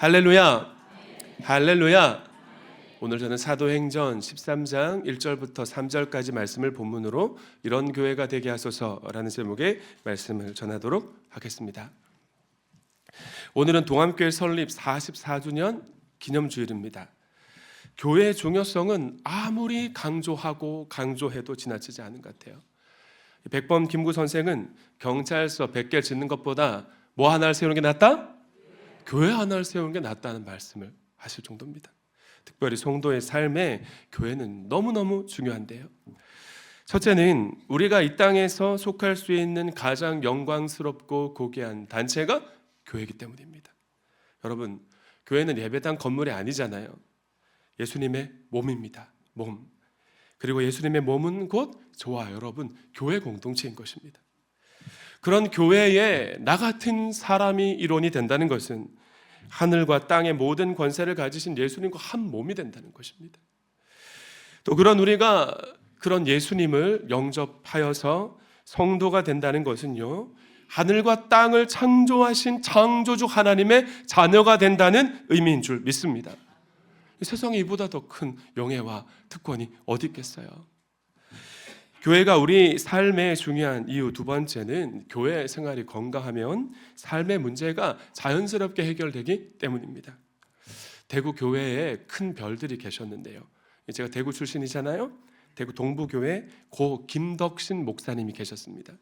할렐루야. 할렐루야. 오늘 저는 사도행전 13장 1절부터 3절까지 말씀을 본문으로 이런 교회가 되게 하소서라는 제목의 말씀을 전하도록 하겠습니다. 오늘은 동암교회 설립 44주년 기념주일입니다. 교회의 중요성은 아무리 강조하고 강조해도 지나치지 않은 것 같아요. 백범 김구 선생은 경찰서 100개 짓는 것보다 뭐 하나를 세우는 게 낫다? 교회 하나를 세우는 게 낫다는 말씀을 하실 정도입니다. 특별히 성도의 삶에 교회는 너무너무 중요한데요. 첫째는 우리가 이 땅에서 속할 수 있는 가장 영광스럽고 고귀한 단체가 교회이기 때문입니다. 여러분, 교회는 예배당 건물이 아니잖아요. 예수님의 몸입니다. 몸. 그리고 예수님의 몸은 곧 저와 여러분 교회 공동체인 것입니다. 그런 교회에 나 같은 사람이 일원이 된다는 것은 하늘과 땅의 모든 권세를 가지신 예수님과 한 몸이 된다는 것입니다. 또 그런 우리가 그런 예수님을 영접하여서 성도가 된다는 것은요, 하늘과 땅을 창조하신 창조주 하나님의 자녀가 된다는 의미인 줄 믿습니다. 세상에 이보다 더 큰 영예와 특권이 어디 있겠어요? 교회가 우리 삶에 중요한 이유 두 번째는 교회 생활이 건강하면 삶의 문제가 자연스럽게 해결되기 때문입니다. 대구 교회에 큰 별들이 계셨는데요. 제가 대구 출신이잖아요. 대구 동부교회 고 김덕신 목사님이 계셨습니다.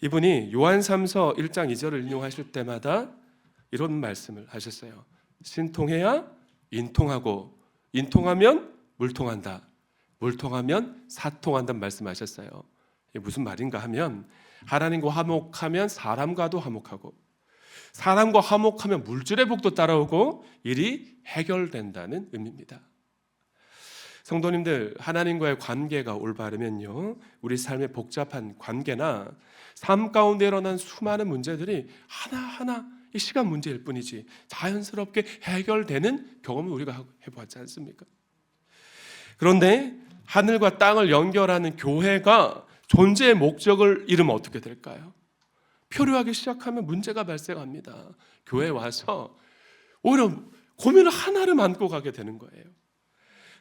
이분이 요한3서 1장 2절을 인용하실 때마다 이런 말씀을 하셨어요. 신통해야 인통하고 인통하면 물통한다. 물통하면 사통한다는 말씀하셨어요. 이게 무슨 말인가 하면 하나님과 화목하면 사람과도 화목하고 사람과 화목하면 물질의 복도 따라오고 일이 해결된다는 의미입니다. 성도님들, 하나님과의 관계가 올바르면요, 우리 삶의 복잡한 관계나 삶 가운데 일어난 수많은 문제들이 하나하나 이 시간 문제일 뿐이지 자연스럽게 해결되는 경험을 우리가 해보았지 않습니까? 그런데 하늘과 땅을 연결하는 교회가 존재의 목적을 잃으면 어떻게 될까요? 표류하기 시작하면 문제가 발생합니다. 교회에 와서 오히려 고민을 하나를 안고 가게 되는 거예요.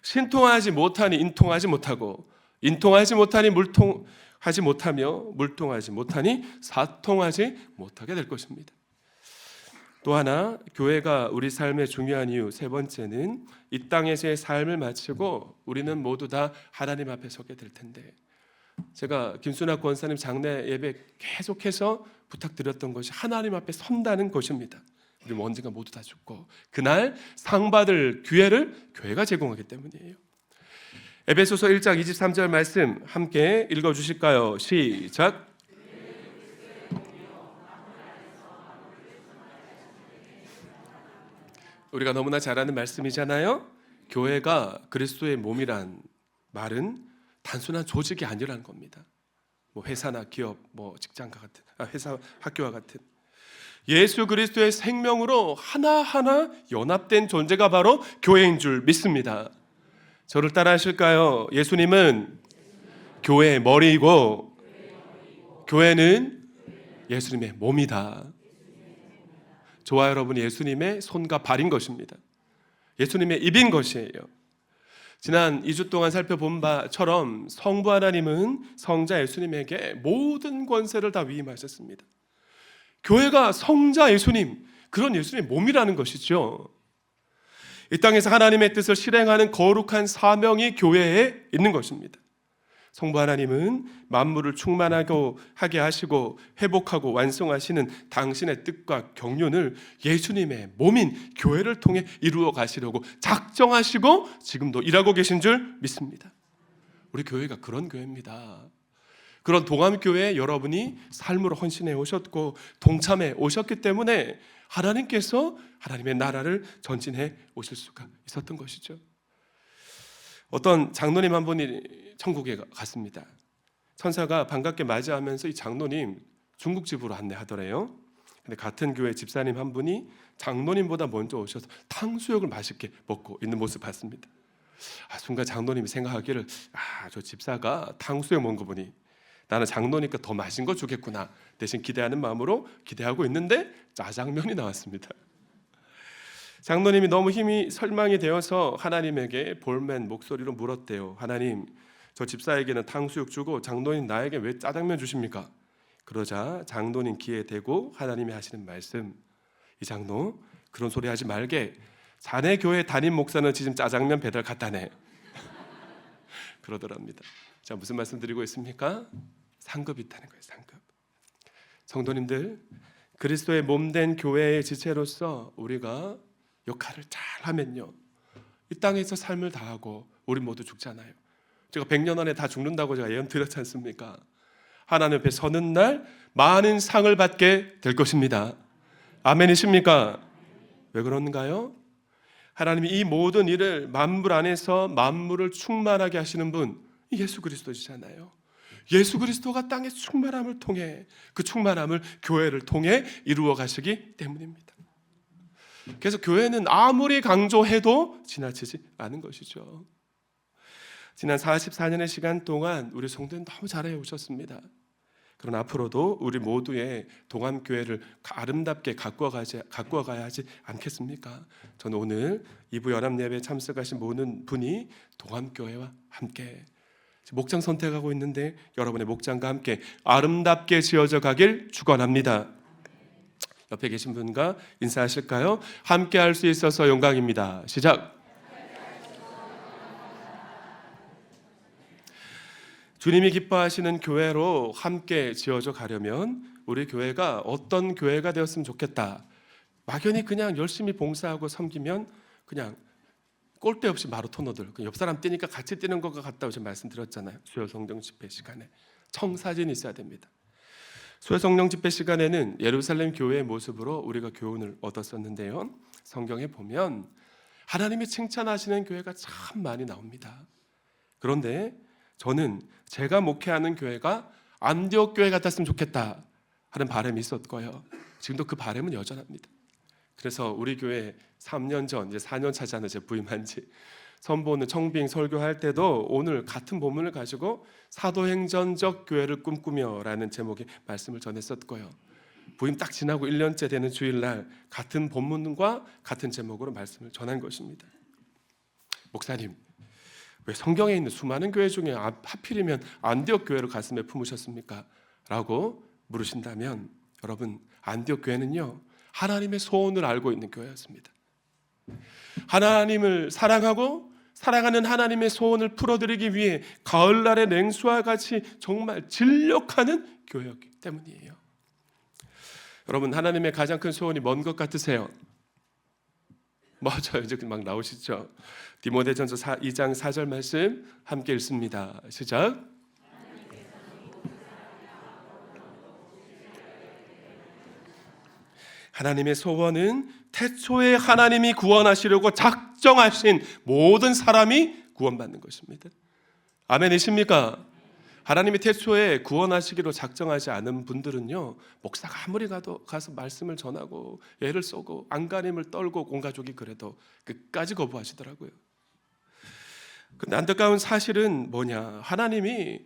신통하지 못하니 인통하지 못하고 인통하지 못하니 물통하지 못하며 물통하지 못하니 사통하지 못하게 될 것입니다. 또 하나, 교회가 우리 삶의 중요한 이유 세 번째는 이 땅에서의 삶을 마치고 우리는 모두 다 하나님 앞에 서게 될 텐데, 제가 김순학 권사님 장례 예배 계속해서 부탁드렸던 것이 하나님 앞에 선다는 것입니다. 우리 언젠가 모두 다 죽고 그날 상 받을 기회를 교회가 제공하기 때문이에요. 에베소서 1장 23절 말씀 함께 읽어주실까요? 시작. 우리가 너무나 잘 아는 말씀이잖아요. 교회가 그리스도의 몸이란 말은 단순한 조직이 아니라는 겁니다. 뭐 회사나 기업, 뭐 직장과 같은, 회사, 학교와 같은 예수 그리스도의 생명으로 하나하나 연합된 존재가 바로 교회인 줄 믿습니다. 저를 따라 하실까요? 예수님은 교회의 머리이고 교회는 예수님의 몸이다. 저와 여러분이 예수님의 손과 발인 것입니다. 예수님의 입인 것이에요. 지난 2주 동안 살펴본 바처럼 성부 하나님은 성자 예수님에게 모든 권세를 다 위임하셨습니다. 교회가 성자 예수님, 그런 예수님의 몸이라는 것이죠. 이 땅에서 하나님의 뜻을 실행하는 거룩한 사명이 교회에 있는 것입니다. 성부 하나님은 만물을 충만하게 하시고 회복하고 완성하시는 당신의 뜻과 경륜을 예수님의 몸인 교회를 통해 이루어 가시려고 작정하시고 지금도 일하고 계신 줄 믿습니다. 우리 교회가 그런 교회입니다. 그런 동암교회에 여러분이 삶으로 헌신해 오셨고 동참해 오셨기 때문에 하나님께서 하나님의 나라를 전진해 오실 수가 있었던 것이죠. 어떤 장로님 한 분이 천국에 갔습니다. 천사가 반갑게 맞이하면서 이 장로님 중국집으로 안내하더래요. 근데 같은 교회 집사님 한 분이 장로님보다 먼저 오셔서 탕수육을 맛있게 먹고 있는 모습을 봤습니다. 순간 장로님이 생각하기를 저 집사가 탕수육 먹은 거 보니 나는 장로니까 더 맛있는 거 주겠구나 대신 기대하는 마음으로 기대하고 있는데 짜장면이 나왔습니다. 장로님이 너무 힘이 설망이 되어서 하나님에게 볼멘 목소리로 물었대요. 하나님, 저 집사에게는 탕수육 주고 장로님 나에게 왜 짜장면 주십니까? 그러자 장로님 귀에 대고 하나님이 하시는 말씀, 이 장로 그런 소리 하지 말게. 자네 교회 담임 목사는 지금 짜장면 배달 갔다네. 그러더랍니다. 자, 무슨 말씀 드리고 있습니까? 상급이 있다는 거예요. 상급. 성도님들, 그리스도의 몸된 교회의 지체로서 우리가 역할을 잘 하면요, 이 땅에서 삶을 다하고 우리 모두 죽잖아요. 제가 100년 안에 다 죽는다고 제가 예언 드렸지 않습니까? 하나님 앞에 서는 날 많은 상을 받게 될 것입니다. 아멘이십니까? 왜 그런가요? 하나님이 이 모든 일을 만물 안에서 만물을 충만하게 하시는 분, 예수 그리스도시잖아요. 예수 그리스도가 땅의 충만함을 통해, 그 충만함을 교회를 통해 이루어 가시기 때문입니다. 그래서 교회는 아무리 강조해도 지나치지 않은 것이죠. 지난 44년의 시간 동안 우리 성도는 너무 잘해 오셨습니다. 그러나 앞으로도 우리 모두의 동암교회를 아름답게 가꾸어 가야 하지 않겠습니까? 저는 오늘 2부 연합예배에 참석하신 모든 분이 동암교회와 함께 목장 선택하고 있는데 여러분의 목장과 함께 아름답게 지어져 가길 축원합니다. 옆에 계신 분과 인사하실까요? 함께 할 수 있어서 영광입니다. 시작. 주님이 기뻐하시는 교회로 함께 지어져 가려면 우리 교회가 어떤 교회가 되었으면 좋겠다. 막연히 그냥 열심히 봉사하고 섬기면 그냥 꼴대 없이 마라토너들, 옆 사람 뛰니까 같이 뛰는 것과 같다고 제가 말씀드렸잖아요. 수요 성령 집회 시간에 청사진이 있어야 됩니다. 수요 성령 집회 시간에는 예루살렘 교회의 모습으로 우리가 교훈을 얻었었는데요, 성경에 보면 하나님이 칭찬하시는 교회가 참 많이 나옵니다. 그런데 저는 제가 목회하는 교회가 안디옥 교회 같았으면 좋겠다 하는 바람이 있었고요. 지금도 그 바람은 여전합니다. 그래서 우리 교회 3년 전, 이제 4년 차잖아요. 제가 부임한 지. 선보는 청빙 설교할 때도 오늘 같은 본문을 가지고 사도행전적 교회를 꿈꾸며라는 제목의 말씀을 전했었고요. 부임 딱 지나고 1년째 되는 주일날 같은 본문과 같은 제목으로 말씀을 전한 것입니다. 목사님, 왜 성경에 있는 수많은 교회 중에 하필이면 안디옥 교회를 가슴에 품으셨습니까? 라고 물으신다면, 여러분, 안디옥 교회는요, 하나님의 소원을 알고 있는 교회였습니다. 하나님을 사랑하고 사랑하는 하나님의 소원을 풀어드리기 위해 가을날의 냉수와 같이 정말 진력하는 교회였기 때문이에요. 여러분, 하나님의 가장 큰 소원이 뭔 것 같으세요? 맞아요. 이제 막 나오시죠. 디모데전서 2장 4절 말씀 함께 읽습니다. 시작. 하나님의 소원은 태초에 하나님이 구원하시려고 작정하신 모든 사람이 구원받는 것입니다. 아멘이십니까? 하나님이 태초에 구원하시기로 작정하지 않은 분들은요, 목사가 아무리 가서 말씀을 전하고 애를 쏘고 안간힘을 떨고 온 가족이 그래도 끝까지 거부하시더라고요. 근데 안타까운 사실은 뭐냐, 하나님이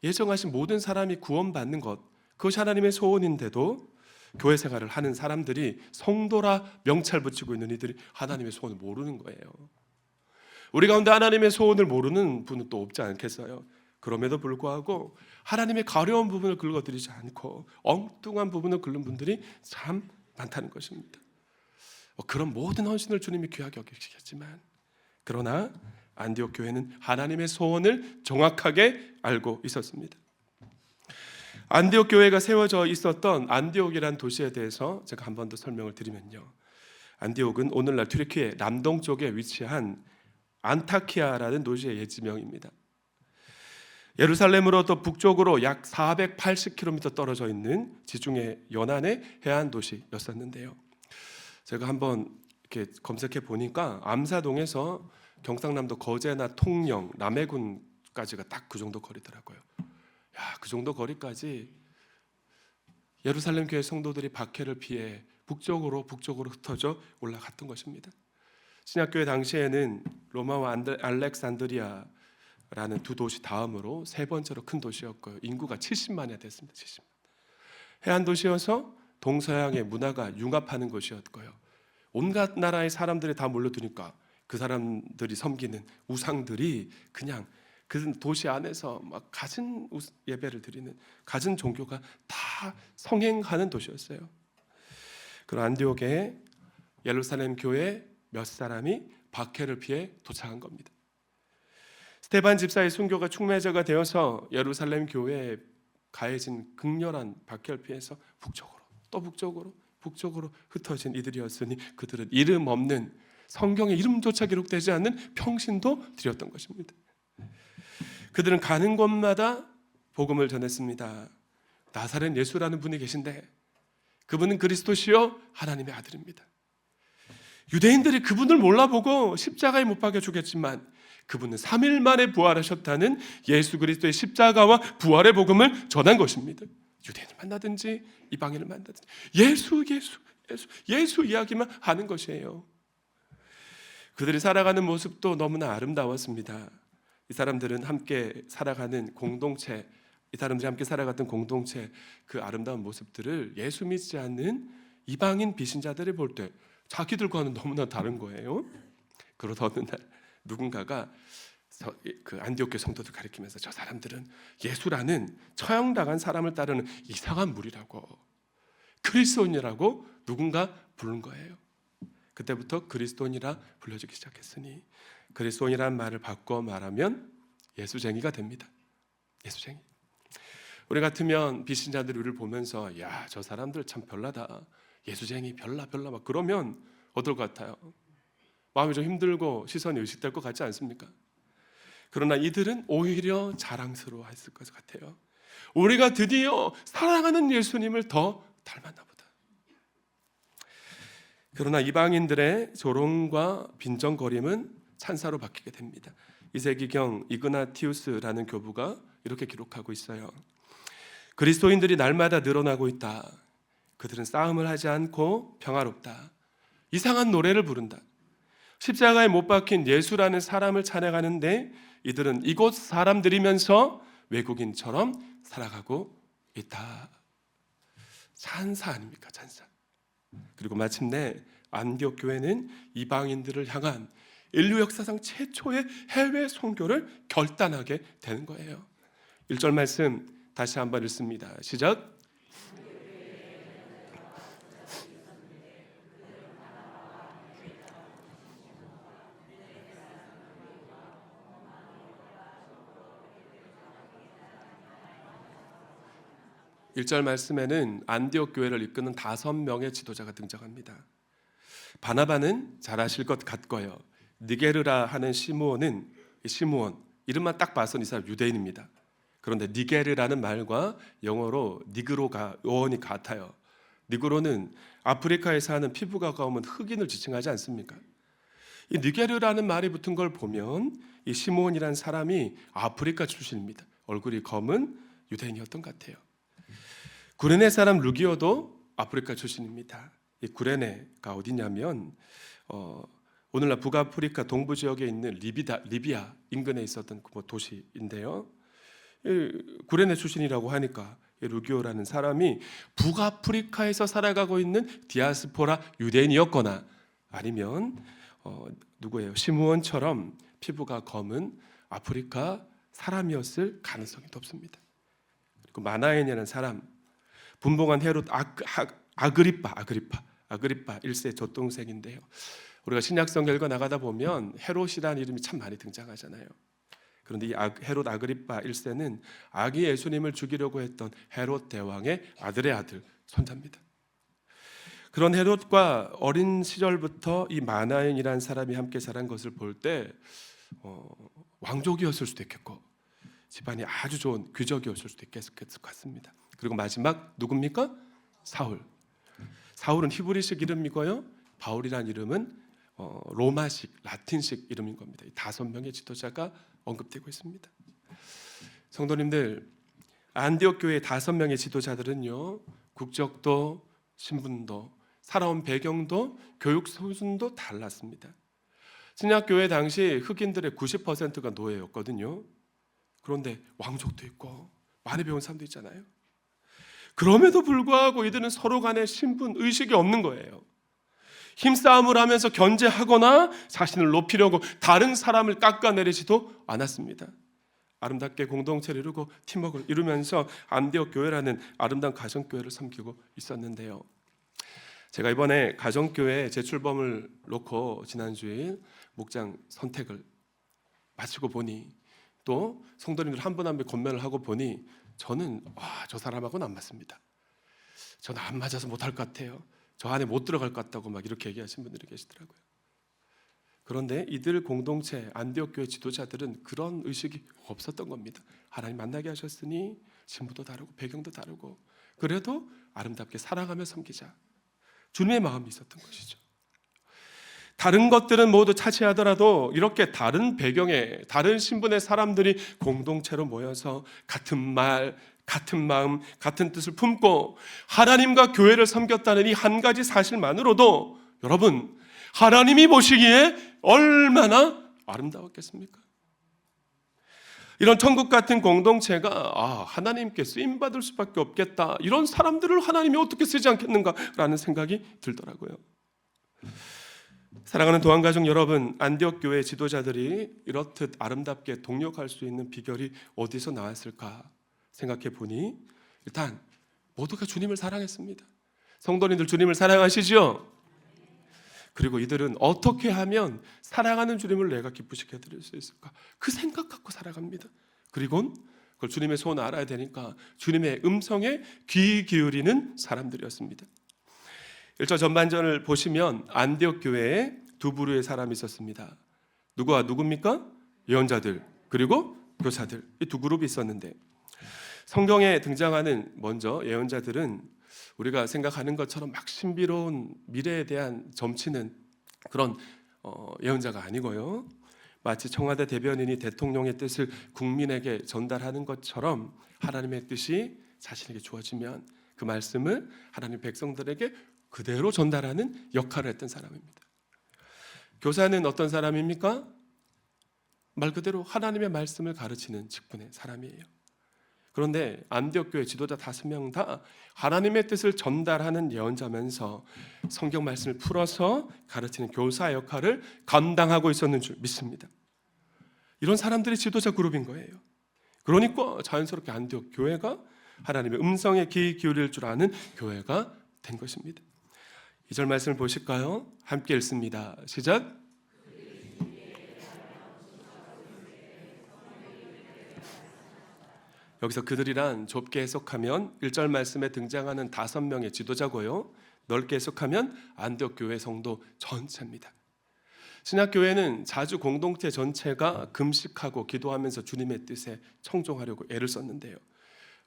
예정하신 모든 사람이 구원받는 것, 그것이 하나님의 소원인데도 교회 생활을 하는 사람들이 성도라 명찰 붙이고 있는 이들이 하나님의 소원을 모르는 거예요. 우리 가운데 하나님의 소원을 모르는 분은 또 없지 않겠어요? 그럼에도 불구하고 하나님의 가려운 부분을 긁어드리지 않고 엉뚱한 부분을 긁는 분들이 참 많다는 것입니다. 그런 모든 헌신을 주님이 귀하게 여기시겠지만, 그러나 안디옥 교회는 하나님의 소원을 정확하게 알고 있었습니다. 안디옥 교회가 세워져 있었던 안디옥이라는 도시에 대해서 제가 한 번 더 설명을 드리면요, 안디옥은 오늘날 튀르키예 남동쪽에 위치한 안타키아라는 도시의 옛 지명입니다. 예루살렘으로부터 북쪽으로 약 480km 떨어져 있는 지중해 연안의 해안 도시였었는데요, 제가 한번 이렇게 검색해 보니까 암사동에서 경상남도 거제나 통영, 남해군까지가 딱 그 정도 거리더라고요. 야, 그 정도 거리까지 예루살렘 교회 성도들이 박해를 피해 북쪽으로 흩어져 올라갔던 것입니다. 신약교회 당시에는 로마와 알렉산드리아라는 두 도시 다음으로 세 번째로 큰 도시였고요. 인구가 70만이 됐습니다. 70만. 해안 도시여서 동서양의 문화가 융합하는 곳이었고요. 온갖 나라의 사람들이 다 몰려드니까 그 사람들이 섬기는 우상들이 그냥 그 도시 안에서 막 갖은 예배를 드리는 갖은 종교가 다 성행하는 도시였어요. 그런 안디옥에 예루살렘 교회 몇 사람이 박해를 피해 도착한 겁니다. 스데반 집사의 순교가 충매자가 되어서 예루살렘 교회에 가해진 극렬한 박해를 피해서 북쪽으로 또 북쪽으로 흩어진 이들이었으니 그들은 이름 없는 성경에 이름조차 기록되지 않는 평신도 드렸던 것입니다. 그들은 가는 곳마다 복음을 전했습니다. 나사렛 예수라는 분이 계신데 그분은 그리스도시요 하나님의 아들입니다. 유대인들이 그분을 몰라보고 십자가에 못 박여 죽였지만 그분은 3일 만에 부활하셨다는 예수 그리스도의 십자가와 부활의 복음을 전한 것입니다. 유대인을 만나든지 이방인을 만나든지 예수 이야기만 하는 것이에요. 그들이 살아가는 모습도 너무나 아름다웠습니다. 이 사람들은 함께 살아가는 공동체, 이 사람들이 함께 살아갔던 공동체, 그 아름다운 모습들을 예수 믿지 않는 이방인 비신자들이 볼 때 자기들과는 너무나 다른 거예요. 그러다 어느 날 누군가가 그 안디옥 교회 성도들 가리키면서 저 사람들은 예수라는 처형당한 사람을 따르는 이상한 무리라고, 그리스도인이라고 누군가 부른 거예요. 그때부터 그리스도인이라 불려주기 시작했으니 그리스도인이라는 말을 바꿔 말하면 예수쟁이가 됩니다. 예수쟁이. 우리 같으면 비신자들이 우리를 보면서 야, 저 사람들 참 별나다, 예수쟁이 별나 막 그러면 어떨 것 같아요? 마음이 좀 힘들고 시선이 의식될 것 같지 않습니까? 그러나 이들은 오히려 자랑스러워했을 것 같아요. 우리가 드디어 사랑하는 예수님을 더 닮았나 보다. 그러나 이방인들의 조롱과 빈정거림은 찬사로 바뀌게 됩니다. 2세기경 이그나티우스라는 교부가 이렇게 기록하고 있어요. 그리스도인들이 날마다 늘어나고 있다. 그들은 싸움을 하지 않고 평화롭다. 이상한 노래를 부른다. 십자가에 못 박힌 예수라는 사람을 찬양하는데 이들은 이곳 사람들이면서 외국인처럼 살아가고 있다. 찬사 아닙니까? 찬사. 그리고 마침내 안디옥 교회는 이방인들을 향한 인류 역사상 최초의 해외 선교를 결단하게 되는 거예요. 1절 말씀 다시 한번 읽습니다. 시작. 1절 말씀에는 안디옥 교회를 이끄는 5명의 지도자가 등장합니다. 바나바는 잘 아실 것 같고요. 니게르라 하는 시므온, 이름만 딱 봐서는 이 사람 유대인입니다. 그런데 니게르라는 말과 영어로 니그로가 어원이 같아요. 니그로는 아프리카에 사는 피부가 검은 흑인을 지칭하지 않습니까? 이 니게르라는 말이 붙은 걸 보면 이 시므온이라는 사람이 아프리카 출신입니다. 얼굴이 검은 유대인이었던 것 같아요. 구레네 사람 루기오도 아프리카 출신입니다. 이 구레네가 어디냐면 오늘날 북아프리카 동부 지역에 있는 리비아 인근에 있었던 그 도시인데요. 구레네 출신이라고 하니까 루기오라는 사람이 북아프리카에서 살아가고 있는 디아스포라 유대인이었거나 아니면 누구예요? 시므온처럼 피부가 검은 아프리카 사람이었을 가능성이 높습니다. 그리고 마나엔이라는 사람, 분봉한 헤롯 아그리파 1세 젖동생인데요. 우리가 신약성 결과 나가다 보면 헤롯이라는 이름이 참 많이 등장하잖아요. 그런데 이 헤롯 아그리파 1세는 아기 예수님을 죽이려고 했던 헤롯 대왕의 아들의 아들, 손자입니다. 그런 헤롯과 어린 시절부터 이 마나엔이라는 사람이 함께 자란 것을 볼 때 왕족이었을 수도 있겠고 집안이 아주 좋은 귀족이었을 수도 있겠을 것 같습니다. 그리고 마지막 누굽니까? 사울은 히브리식 이름이고요. 바울이라는 이름은 로마식, 라틴식 이름인 겁니다. 이 5명의 지도자가 언급되고 있습니다. 성도님들, 안디옥 교회의 5명의 지도자들은요, 국적도 신분도 살아온 배경도 교육 수준도 달랐습니다. 신약교회 당시 흑인들의 90%가 노예였거든요. 그런데 왕족도 있고 많이 배운 사람도 있잖아요. 그럼에도 불구하고 이들은 서로 간의 신분 의식이 없는 거예요. 힘싸움을 하면서 견제하거나 자신을 높이려고 다른 사람을 깎아내리지도 않았습니다. 아름답게 공동체를 이루고 팀워크를 이루면서 안디옥 교회라는 아름다운 가정교회를 섬기고 있었는데요. 제가 이번에 가정교회 재출범을 놓고 지난주에 목장 선택을 마치고 보니, 또 성도님들 한 분 한 분 권면을 하고 보니, 저는 저 사람하고는 안 맞습니다. 저는 안 맞아서 못할 것 같아요. 저 안에 못 들어갈 것 같다고 막 이렇게 얘기하신 분들이 계시더라고요. 그런데 이들 공동체 안디옥 교회 지도자들은 그런 의식이 없었던 겁니다. 하나님 만나게 하셨으니 신부도 다르고 배경도 다르고 그래도 아름답게 사랑하며 섬기자, 주님의 마음이 있었던 것이죠. 다른 것들은 모두 차치하더라도 이렇게 다른 배경의 다른 신분의 사람들이 공동체로 모여서 같은 말, 같은 마음, 같은 뜻을 품고 하나님과 교회를 섬겼다는 이 한 가지 사실만으로도 여러분, 하나님이 보시기에 얼마나 아름다웠겠습니까? 이런 천국 같은 공동체가 하나님께 쓰임받을 수밖에 없겠다, 이런 사람들을 하나님이 어떻게 쓰지 않겠는가라는 생각이 들더라고요. 사랑하는 도안가족 여러분, 안디옥 교회 지도자들이 이렇듯 아름답게 동력할 수 있는 비결이 어디서 나왔을까 생각해 보니, 일단 모두가 주님을 사랑했습니다. 성도님들 주님을 사랑하시죠? 그리고 이들은 어떻게 하면 사랑하는 주님을 내가 기쁘시게 해드릴 수 있을까, 그 생각 갖고 살아갑니다. 그리고 그걸 주님의 손을 알아야 되니까 주님의 음성에 귀 기울이는 사람들이었습니다. 1절 전반전을 보시면 안디옥 교회에 두 부류의 사람이 있었습니다. 누구와 누굽니까? 예언자들 그리고 교사들, 이 두 그룹이 있었는데, 성경에 등장하는 먼저 예언자들은 우리가 생각하는 것처럼 막 신비로운 미래에 대한 점치는 그런 예언자가 아니고요, 마치 청와대 대변인이 대통령의 뜻을 국민에게 전달하는 것처럼 하나님의 뜻이 자신에게 주어지면 그 말씀을 하나님 백성들에게 그대로 전달하는 역할을 했던 사람입니다. 교사는 어떤 사람입니까? 말 그대로 하나님의 말씀을 가르치는 직분의 사람이에요. 그런데 안디옥 교회 지도자 5명 다 하나님의 뜻을 전달하는 예언자면서 성경 말씀을 풀어서 가르치는 교사 역할을 감당하고 있었는 줄 믿습니다. 이런 사람들이 지도자 그룹인 거예요. 그러니까 자연스럽게 안디옥 교회가 하나님의 음성에 귀 기울일 줄 아는 교회가 된 것입니다. 2절 말씀을 보실까요? 함께 읽습니다. 시작. 여기서 그들이란 좁게 해석하면 1절 말씀에 등장하는 5명의 지도자고요, 넓게 해석하면 안디옥 교회 성도 전체입니다. 신약교회는 자주 공동체 전체가 금식하고 기도하면서 주님의 뜻에 청종하려고 애를 썼는데요,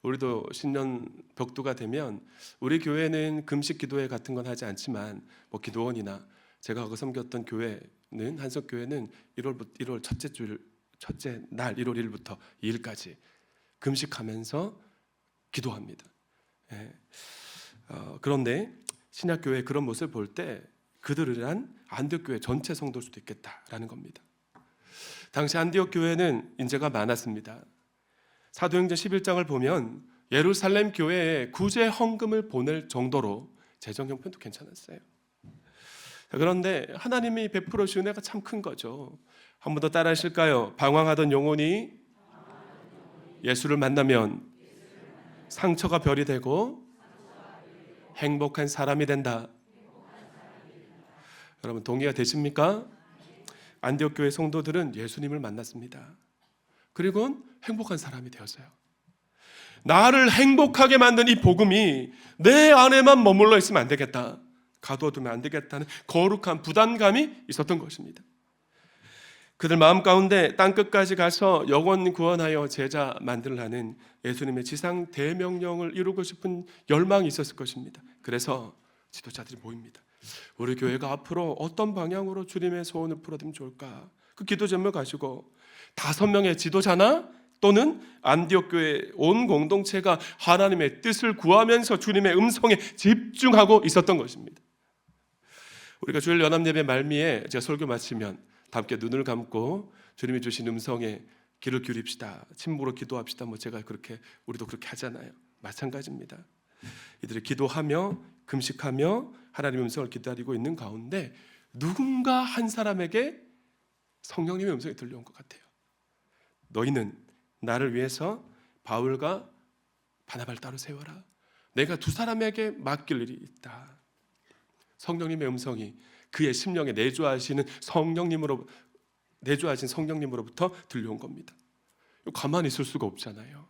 우리도 신년 벽두가 되면 우리 교회는 금식 기도회 같은 건 하지 않지만 기도원이나 제가 거기 섬겼던 교회는, 한석교회는 1월 첫째 날 1월 1일부터 2일까지 금식하면서 기도합니다. 그런데 신약교회의 그런 모습을 볼 때 그들이란 안디옥 교회 전체 성도일 수도 있겠다라는 겁니다. 당시 안디옥 교회는 인재가 많았습니다. 사도행전 11장을 보면 예루살렘 교회에 구제 헌금을 보낼 정도로 재정 형편도 괜찮았어요. 그런데 하나님이 베풀어 주신 은혜가 참 큰 거죠. 한 번 더 따라 하실까요? 방황하던 영혼이 예수를 만나면 상처가 별이 되고 행복한 사람이 된다. 여러분 동의가 되십니까? 안디옥 교회 성도들은 예수님을 만났습니다. 그리고 행복한 사람이 되었어요. 나를 행복하게 만든 이 복음이 내 안에만 머물러 있으면 안 되겠다, 가둬두면 안 되겠다는 거룩한 부담감이 있었던 것입니다. 그들 마음 가운데 땅끝까지 가서 영혼 구원하여 제자 만들라는 예수님의 지상 대명령을 이루고 싶은 열망이 있었을 것입니다. 그래서 지도자들이 모입니다. 우리 교회가 앞으로 어떤 방향으로 주님의 소원을 풀어드리면 좋을까, 그 기도 제목을 가지고 5명의 지도자나 또는 안디옥 교회 온 공동체가 하나님의 뜻을 구하면서 주님의 음성에 집중하고 있었던 것입니다. 우리가 주일 연합 예배 말미에 제가 설교 마치면 다 함께 눈을 감고 주님이 주신 음성에 귀를 기울입시다, 침묵으로 기도합시다, 제가 우리도 그렇게 하잖아요. 마찬가지입니다. 이들이 기도하며 금식하며 하나님의 음성을 기다리고 있는 가운데 누군가 한 사람에게 성령님의 음성이 들려온 것 같아요. 너희는 나를 위해서 바울과 바나바를 따로 세워라. 내가 두 사람에게 맡길 일이 있다. 성령님의 음성이 그의 심령에 내주하신 성령님으로부터 들려온 겁니다. 가만히 있을 수가 없잖아요.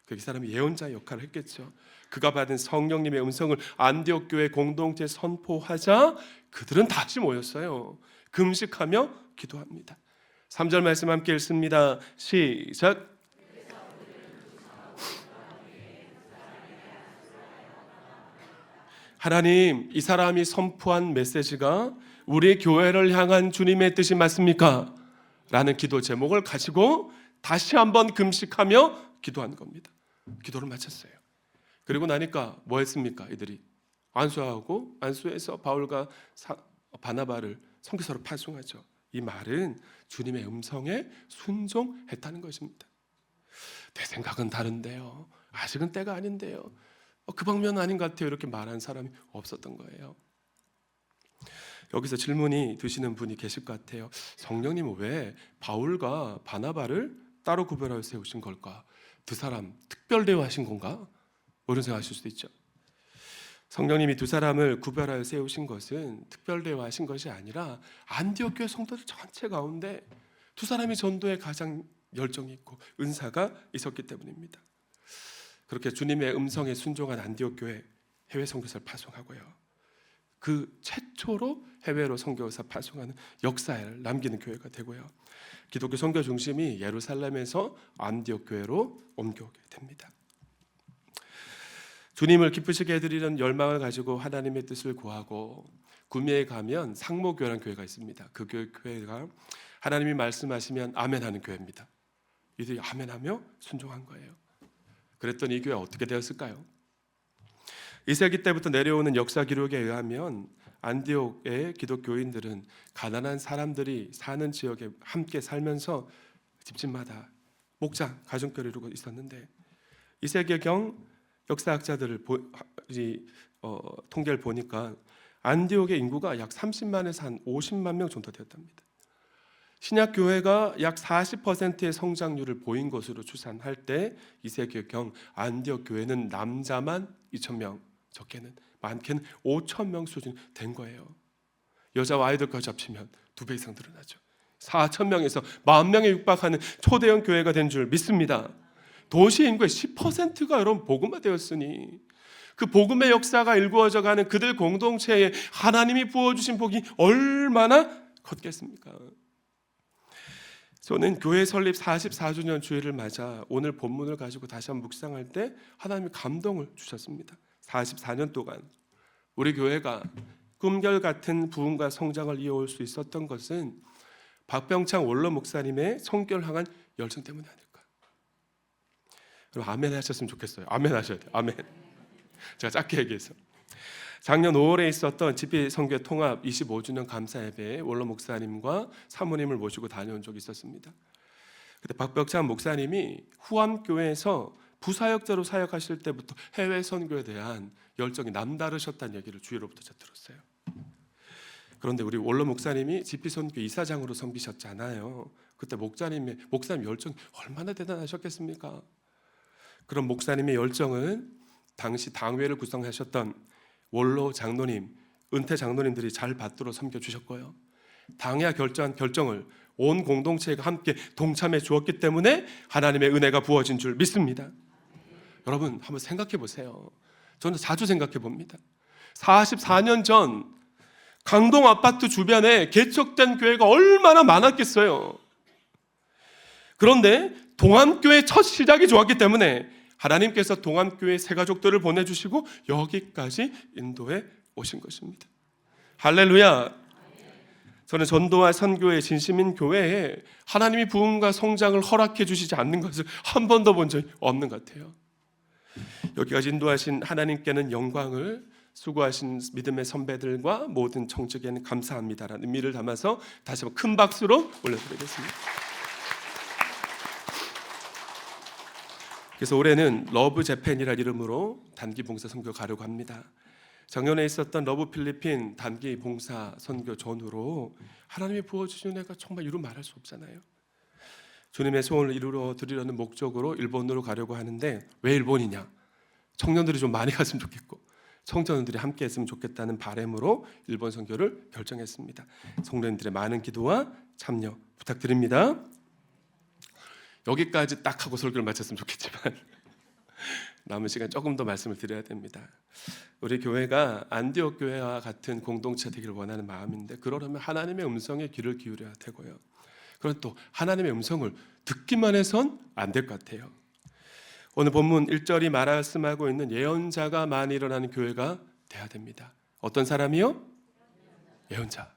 그 사람이 예언자 역할을 했겠죠. 그가 받은 성령님의 음성을 안디옥 교회 공동체에 선포하자 그들은 다시 모였어요. 금식하며 기도합니다. 3절 말씀 함께 읽습니다. 시작. 하나님, 이 사람이 선포한 메시지가 우리 교회를 향한 주님의 뜻이 맞습니까? 라는 기도 제목을 가지고 다시 한번 금식하며 기도한 겁니다. 기도를 마쳤어요. 그리고 나니까 뭐 했습니까? 이들이 안수하고 안수해서 바울과 바나바를 선교사로 파송하죠. 이 말은 주님의 음성에 순종했다는 것입니다. 내 생각은 다른데요. 아직은 때가 아닌데요. 그 방면 아닌 것 같아요. 이렇게 말한 사람이 없었던 거예요. 여기서 질문이 드시는 분이 계실 것 같아요. 성령님은 왜 바울과 바나바를 따로 구별하여 세우신 걸까? 두 사람 특별 대우하신 건가? 뭐 이런 생각하실 수도 있죠. 성령님이 두 사람을 구별하여 세우신 것은 특별 대우하신 것이 아니라 안디옥 교회 성도들 전체 가운데 두 사람이 전도에 가장 열정이 있고 은사가 있었기 때문입니다. 그렇게 주님의 음성에 순종한 안디옥 교회 해외 선교사를 파송하고요. 그 최초로 해외로 선교사 파송하는 역사를 남기는 교회가 되고요. 기독교 선교 중심이 예루살렘에서 안디옥 교회로 옮겨오게 됩니다. 주님을 기쁘시게 해드리는 열망을 가지고 하나님의 뜻을 구하고 구미에 가면 상모교회라는 교회가 있습니다. 그 교회가 하나님이 말씀하시면 아멘하는 교회입니다. 이들이 아멘하며 순종한 거예요. 그랬더니 이 교회 어떻게 되었을까요? 2세기 때부터 내려오는 역사 기록에 의하면 안디옥의 기독교인들은 가난한 사람들이 사는 지역에 함께 살면서 집집마다 목장, 가정교를 이루고 있었는데 2세기경 역사학자들을 통계를 보니까 안디옥의 인구가 약 30만에서 한 50만 명 정도 되었답니다. 신약교회가 약 40%의 성장률을 보인 것으로 추산할 때 2세기경 안디옥 교회는 남자만 2,000명, 적게는 많게는 5,000명 수준 된 거예요. 여자와 아이들까지 합치면 2배 이상 늘어나죠. 4,000명에서 10,000명에 육박하는 초대형 교회가 된 줄 믿습니다. 도시 인구의 10%가 여러분 복음화되었으니 그 복음의 역사가 일구어져가는 그들 공동체에 하나님이 부어주신 복이 얼마나 컸겠습니까? 저는 교회 설립 44주년 주일을 맞아 오늘 본문을 가지고 다시 한번 묵상할 때 하나님이 감동을 주셨습니다. 44년 동안 우리 교회가 꿈결 같은 부흥과 성장을 이어올 수 있었던 것은 박병창 원로 목사님의 성결 향한 열정 때문이 아닐까. 여러분 아멘 하셨으면 좋겠어요. 아멘 하셔야 돼요. 아멘. 제가 짧게 얘기해서 작년 5월에 있었던 집회 선교 통합 25주년 감사 예배에 원로 목사님과 사모님을 모시고 다녀온 적이 있었습니다. 그때 박병창 목사님이 후암교회에서 부사역자로 사역하실 때부터 해외 선교에 대한 열정이 남다르셨다는 얘기를 주위로부터 제가 들었어요. 그런데 우리 원로 목사님이 집회 선교 이사장으로 섬기셨잖아요. 그때 목사님 열정이 얼마나 대단하셨겠습니까? 그런 목사님의 열정은 당시 당회를 구성하셨던 원로 장로님, 은퇴 장로님들이 잘 받들어 섬겨주셨고요. 당회가 결정한 결정을 온 공동체가 함께 동참해 주었기 때문에 하나님의 은혜가 부어진 줄 믿습니다. 여러분 한번 생각해 보세요. 저는 자주 생각해 봅니다. 44년 전 강동 아파트 주변에 개척된 교회가 얼마나 많았겠어요. 그런데 동암교회 첫 시작이 좋았기 때문에 하나님께서 동암교회 새 가족들을 보내주시고 여기까지 인도해 오신 것입니다. 할렐루야. 저는 전도와 선교의 진심인 교회에 하나님이 부흥과 성장을 허락해 주시지 않는 것을 한 번도 본 적이 없는 것 같아요. 여기까지 인도하신 하나님께는 영광을, 수고하신 믿음의 선배들과 모든 청직에는 감사합니다라는 의미를 담아서 다시 한번 큰 박수로 올려드리겠습니다. 그래서 올해는 러브 재팬이라는 이름으로 단기 봉사 선교 가려고 합니다. 작년에 있었던 러브 필리핀 단기 봉사 선교 전후로 하나님이 부어주신 은혜가 정말 이루 말할 수 없잖아요. 주님의 소원을 이루어 드리려는 목적으로 일본으로 가려고 하는데 왜 일본이냐? 청년들이 좀 많이 갔으면 좋겠고 청년들이 함께 했으면 좋겠다는 바람으로 일본 선교를 결정했습니다. 성도님들의 많은 기도와 참여 부탁드립니다. 여기까지 딱 하고 설교를 마쳤으면 좋겠지만 남은 시간 조금 더 말씀을 드려야 됩니다. 우리 교회가 안디옥 교회와 같은 공동체 되기를 원하는 마음인데 그러려면 하나님의 음성에 귀를 기울여야 되고요. 그런 또 하나님의 음성을 듣기만 해선 안 될 것 같아요. 오늘 본문 1절이 말씀하고 있는 예언자가 많이 일어나는 교회가 돼야 됩니다. 어떤 사람이요? 예언자.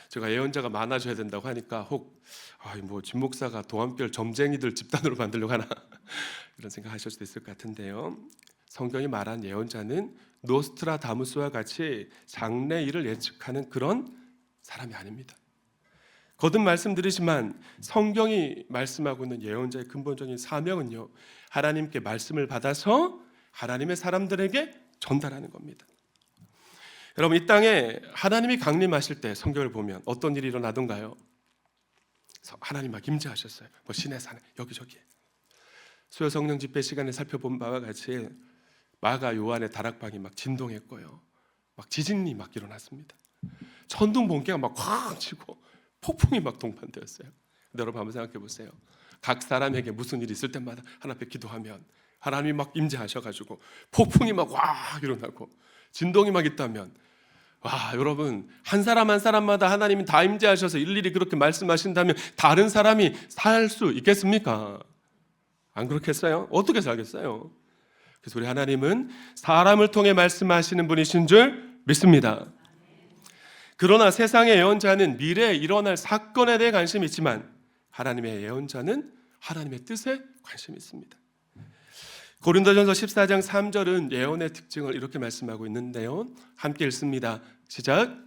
제가 예언자가 많아져야 된다고 하니까 혹 진 목사가 도안별 점쟁이들 집단으로 만들려고 하나 이런 생각하실 수도 있을 것 같은데요. 성경이 말한 예언자는 노스트라다무스와 같이 장래일을 예측하는 그런 사람이 아닙니다. 거듭 말씀드리지만 성경이 말씀하고 있는 예언자의 근본적인 사명은요, 하나님께 말씀을 받아서 하나님의 사람들에게 전달하는 겁니다. 여러분, 이 땅에 하나님이 강림하실 때 성경을 보면 어떤 일이 일어나던가요? 하나님 막 임재하셨어요. 시내 산에 여기저기에. 수요 성령 집회 시간에 살펴본 바와 같이 마가 요한의 다락방이 막 진동했고요, 막 지진이 막 일어났습니다. 천둥 번개가 막 확 치고 폭풍이 막 동반되었어요. 근데 여러분 한번 생각해 보세요. 각 사람에게 무슨 일이 있을 때마다 하나님 앞에 기도하면 하나님이 막 임재하셔가지고 폭풍이 막 와 일어나고 진동이 막 있다면, 와, 여러분 한 사람 한 사람마다 하나님이 다 임재하셔서 일일이 그렇게 말씀하신다면 다른 사람이 살 수 있겠습니까? 안 그렇겠어요? 어떻게 살겠어요? 그래서 우리 하나님은 사람을 통해 말씀하시는 분이신 줄 믿습니다. 그러나 세상의 예언자는 미래에 일어날 사건에 대해 관심이 있지만 하나님의 예언자는 하나님의 뜻에 관심이 있습니다. 고린도전서 14장 3절은 예언의 특징을 이렇게 말씀하고 있는데요, 함께 읽습니다. 시작.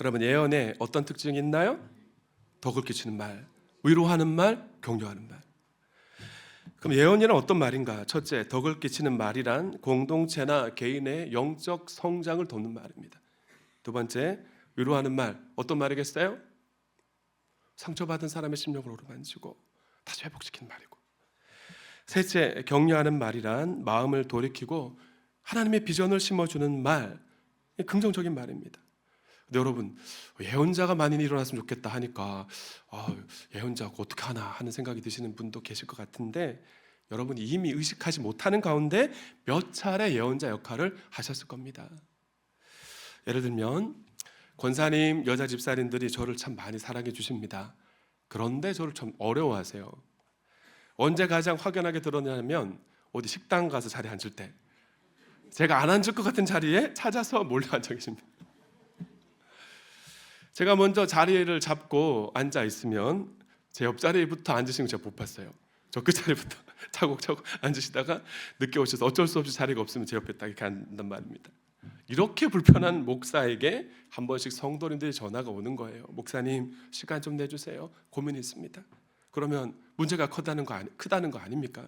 여러분, 예언에 어떤 특징이 있나요? 덕을 끼치는 말, 위로하는 말, 격려하는 말. 그럼 예언이란 어떤 말인가? 첫째, 덕을 끼치는 말이란 공동체나 개인의 영적 성장을 돕는 말입니다. 두 번째, 위로하는 말, 어떤 말이겠어요? 상처받은 사람의 심령을 어루만지고 다시 회복시키는 말이고. 셋째, 격려하는 말이란 마음을 돌이키고 하나님의 비전을 심어주는 말, 긍정적인 말입니다. 근데 여러분, 예언자가 많이 일어났으면 좋겠다 하니까 예언자가 어떻게 하나 하는 생각이 드시는 분도 계실 것 같은데, 여러분이 이미 의식하지 못하는 가운데 몇 차례 예언자 역할을 하셨을 겁니다. 예를 들면 권사님, 여자 집사님들이 저를 참 많이 사랑해 주십니다. 그런데 저를 참 어려워하세요. 언제 가장 확연하게 드러나냐면 어디 식당 가서 자리에 앉을 때 제가 안 앉을 것 같은 자리에 찾아서 몰래 앉아 계십니다. 제가 먼저 자리를 잡고 앉아 있으면 제 옆자리부터 앉으시는 거 제가 못 봤어요. 저 그 자리부터 차곡차곡 앉으시다가 늦게 오셔서 어쩔 수 없이 자리가 없으면 제 옆에 딱 이렇게 앉는단 말입니다. 이렇게 불편한 목사에게 한 번씩 성도님들이 전화가 오는 거예요. 목사님, 시간 좀 내주세요. 고민이 있습니다. 그러면 문제가 크다는 거 아닙니까?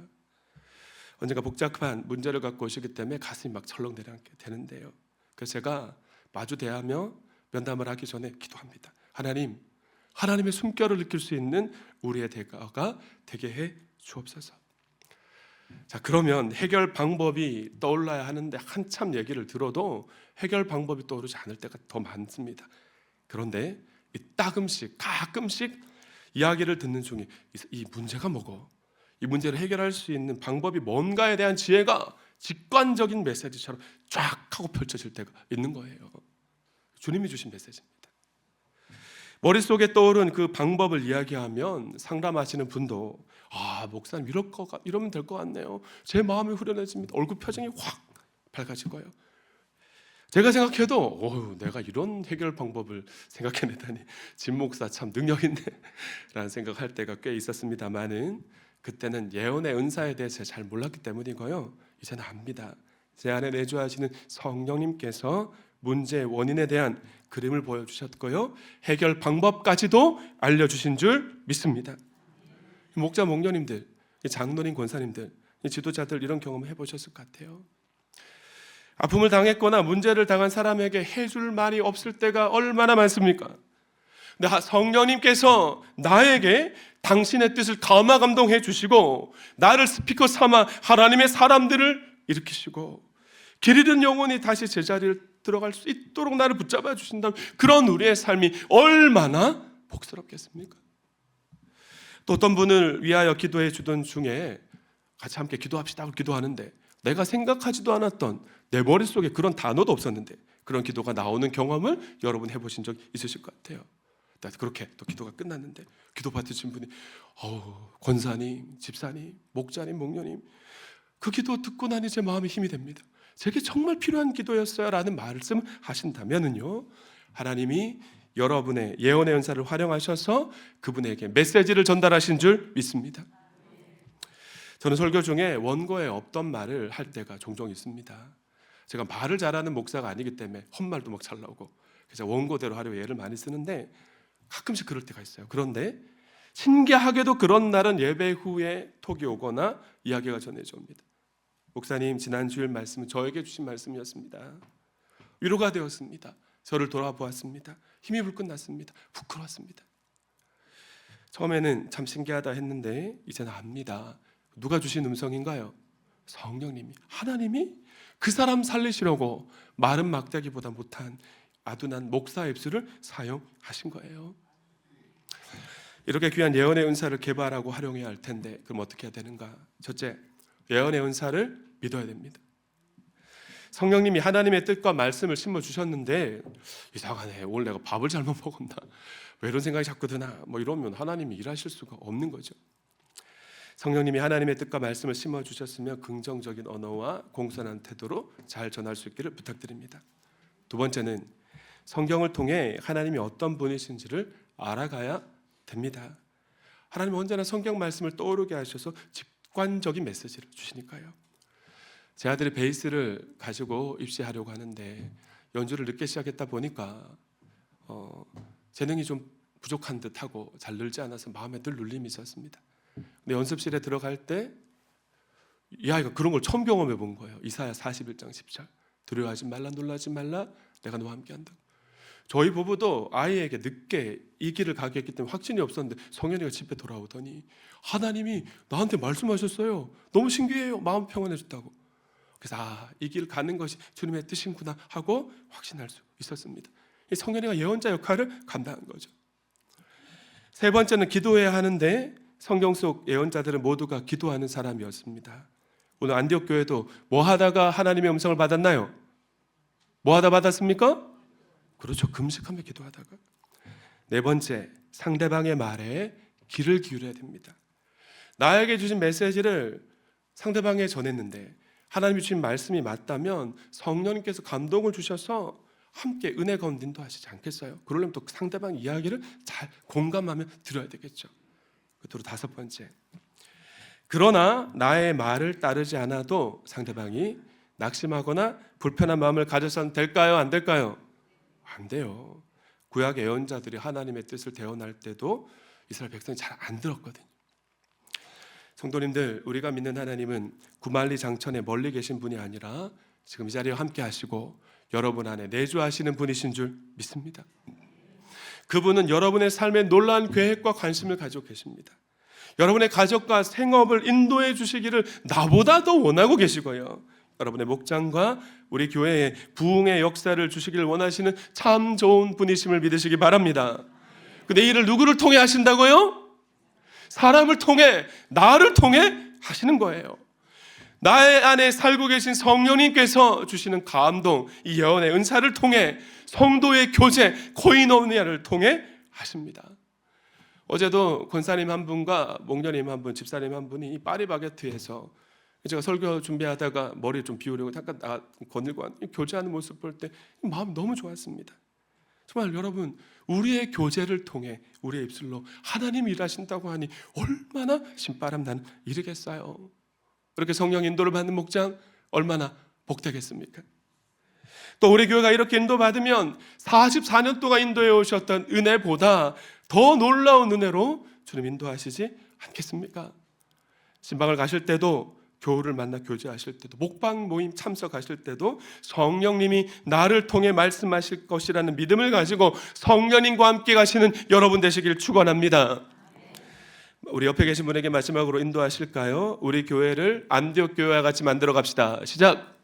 언젠가 복잡한 문제를 갖고 오시기 때문에 가슴이 막 철렁 내려앉게 되는데요. 그래서 제가 마주 대하며 면담을 하기 전에 기도합니다. 하나님, 하나님의 숨결을 느낄 수 있는 우리의 대가가 되게 해 주옵소서. 자, 그러면 해결 방법이 떠올라야 하는데 한참 얘기를 들어도 해결 방법이 떠오르지 않을 때가 더 많습니다. 그런데 가끔씩 이야기를 듣는 중에 이 문제가 뭐고, 이 문제를 해결할 수 있는 방법이 뭔가에 대한 지혜가 직관적인 메시지처럼 쫙 하고 펼쳐질 때가 있는 거예요. 주님이 주신 메시지입니다. 머릿속에 떠오른 그 방법을 이야기하면 상담하시는 분도 목사님 이러면 될 것 같네요. 제 마음이 후련해집니다. 얼굴 표정이 확 밝아지고요. 제가 생각해도 내가 이런 해결 방법을 생각해내다니 진 목사 참 능력 있네 라는 생각할 때가 꽤 있었습니다만은 그때는 예언의 은사에 대해서 잘 몰랐기 때문이고요. 이제는 압니다. 제 안에 내주하시는 성령님께서 문제의 원인에 대한 그림을 보여주셨고요, 해결 방법까지도 알려주신 줄 믿습니다. 목자, 목녀님들, 장로님, 권사님들, 지도자들 이런 경험을 해보셨을 것 같아요. 아픔을 당했거나 문제를 당한 사람에게 해줄 말이 없을 때가 얼마나 많습니까? 근데 성령님께서 나에게 당신의 뜻을 감화감동해 주시고 나를 스피커 삼아 하나님의 사람들을 일으키시고 길 잃은 영혼이 다시 제자리를 들어갈 수 있도록 나를 붙잡아 주신다면 그런 우리의 삶이 얼마나 복스럽겠습니까? 또 어떤 분을 위하여 기도해 주던 중에 같이 함께 기도합시다 하고 기도하는데 내가 생각하지도 않았던 내 머릿속에 그런 단어도 없었는데 그런 기도가 나오는 경험을 여러분 해보신 적 있으실 것 같아요. 그렇게 또 기도가 끝났는데 기도 받으신 분이 권사님, 집사님, 목자님, 목녀님 그 기도 듣고 나니 제 마음에 힘이 됩니다. 제게 정말 필요한 기도였어요 라는 말씀 하신다면은요, 하나님이 여러분의 예언의 은사를 활용하셔서 그분에게 메시지를 전달하신 줄 믿습니다. 저는 설교 중에 원고에 없던 말을 할 때가 종종 있습니다. 제가 말을 잘하는 목사가 아니기 때문에 헛말도 막 잘 나오고 그래서 원고대로 하려고 예를 많이 쓰는데 가끔씩 그럴 때가 있어요. 그런데 신기하게도 그런 날은 예배 후에 톡이 오거나 이야기가 전해져 옵니다. 목사님, 지난 주일 말씀은 저에게 주신 말씀이었습니다. 위로가 되었습니다. 저를 돌아보았습니다. 힘이 불끈 났습니다. 부끄러웠습니다. 처음에는 참 신기하다 했는데 이제는 압니다. 누가 주신 음성인가요? 성령님이, 하나님이 그 사람 살리시려고 마른 막대기보다 못한 아둔한 목사 입술을 사용하신 거예요. 이렇게 귀한 예언의 은사를 개발하고 활용해야 할 텐데 그럼 어떻게 해야 되는가? 첫째, 예언의 은사를 믿어야 됩니다. 성령님이 하나님의 뜻과 말씀을 심어주셨는데 이상하네, 오늘 내가 밥을 잘못 먹었나? 왜 이런 생각이 자꾸 드나? 이러면 하나님이 일하실 수가 없는 거죠. 성령님이 하나님의 뜻과 말씀을 심어주셨으면 긍정적인 언어와 공손한 태도로 잘 전할 수 있기를 부탁드립니다. 두 번째는 성경을 통해 하나님이 어떤 분이신지를 알아가야 됩니다. 하나님은 언제나 성경 말씀을 떠오르게 하셔서 직관적인 메시지를 주시니까요. 제 아들이 베이스를 가지고 입시하려고 하는데 연주를 늦게 시작했다 보니까 재능이 좀 부족한 듯하고 잘 늘지 않아서 마음에 늘 눌림이 있었습니다. 근데 연습실에 들어갈 때 이 아이가 그런 걸 처음 경험해 본 거예요. 이사야 41장 10절 두려워하지 말라, 놀라지 말라, 내가 너와 함께 한다고. 저희 부부도 아이에게 늦게 이 길을 가게 했기 때문에 확신이 없었는데 성현이가 집에 돌아오더니 하나님이 나한테 말씀하셨어요. 너무 신기해요. 마음 평안해졌다고. 그래서 이 길 가는 것이 주님의 뜻이구나 하고 확신할 수 있었습니다. 성현이가 예언자 역할을 감당한 거죠. 세 번째는 기도해야 하는데 성경 속 예언자들은 모두가 기도하는 사람이었습니다. 오늘 안디옥 교회도 뭐 하다가 하나님의 음성을 받았나요? 뭐 하다 받았습니까? 그렇죠. 금식하며 기도하다가. 네 번째, 상대방의 말에 귀를 기울여야 됩니다. 나에게 주신 메시지를 상대방에 전했는데 하나님이 주신 말씀이 맞다면 성령님께서 감동을 주셔서 함께 은혜 가운데 인도하시지 않겠어요? 그러려면 또 상대방 이야기를 잘 공감하며 들어야 되겠죠. 끝으로 다섯 번째, 그러나 나의 말을 따르지 않아도 상대방이 낙심하거나 불편한 마음을 가져서는 될까요? 안 될까요? 안 돼요. 구약 예언자들이 하나님의 뜻을 대언할 때도 이스라엘 백성이 잘 안 들었거든요. 성도님들, 우리가 믿는 하나님은 구만리 장천에 멀리 계신 분이 아니라 지금 이 자리에 함께 하시고 여러분 안에 내주하시는 분이신 줄 믿습니다. 그분은 여러분의 삶에 놀라운 계획과 관심을 가지고 계십니다. 여러분의 가족과 생업을 인도해 주시기를 나보다 더 원하고 계시고요. 여러분의 목장과 우리 교회에 부흥의 역사를 주시기를 원하시는 참 좋은 분이심을 믿으시기 바랍니다. 근데 이 일을 누구를 통해 하신다고요? 사람을 통해, 나를 통해 하시는 거예요. 나의 안에 살고 계신 성령님께서 주시는 감동, 이 예언의 은사를 통해 성도의 교제, 코이노니아를 통해 하십니다. 어제도 권사님 한 분과 목녀님 한 분, 집사님 한 분이 이 파리바게트에서 제가 설교 준비하다가 머리 좀 비우려고 잠깐 거닐고 교제하는 모습 볼 때 마음이 너무 좋았습니다. 정말 여러분, 우리의 교제를 통해 우리의 입술로 하나님이 일하신다고 하니 얼마나 신바람 나는 일이겠어요. 그렇게 성령 인도를 받는 목장 얼마나 복되겠습니까? 또 우리 교회가 이렇게 인도받으면 44년 동안 인도해 오셨던 은혜보다 더 놀라운 은혜로 주님 인도하시지 않겠습니까? 신방을 가실 때도, 교우를 만나 교제하실 때도, 목방 모임 참석하실 때도 성령님이 나를 통해 말씀하실 것이라는 믿음을 가지고 성령님과 함께 가시는 여러분 되시길 축원합니다. 우리 옆에 계신 분에게 마지막으로 인도하실까요? 우리 교회를 안디옥 교회와 같이 만들어 갑시다. 시작.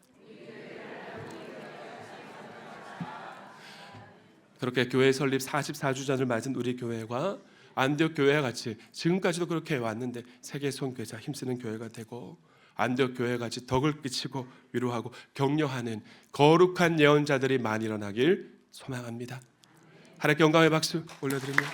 그렇게 교회 설립 44주년을 맞은 우리 교회가 안디옥 교회와 같이 지금까지도 그렇게 해왔는데 세계 선교자 힘쓰는 교회가 되고, 안디옥 교회 같이 덕을 끼치고 위로하고 격려하는 거룩한 예언자들이 많이 일어나길 소망합니다. 하나님께 영광의 박수 올려드립니다.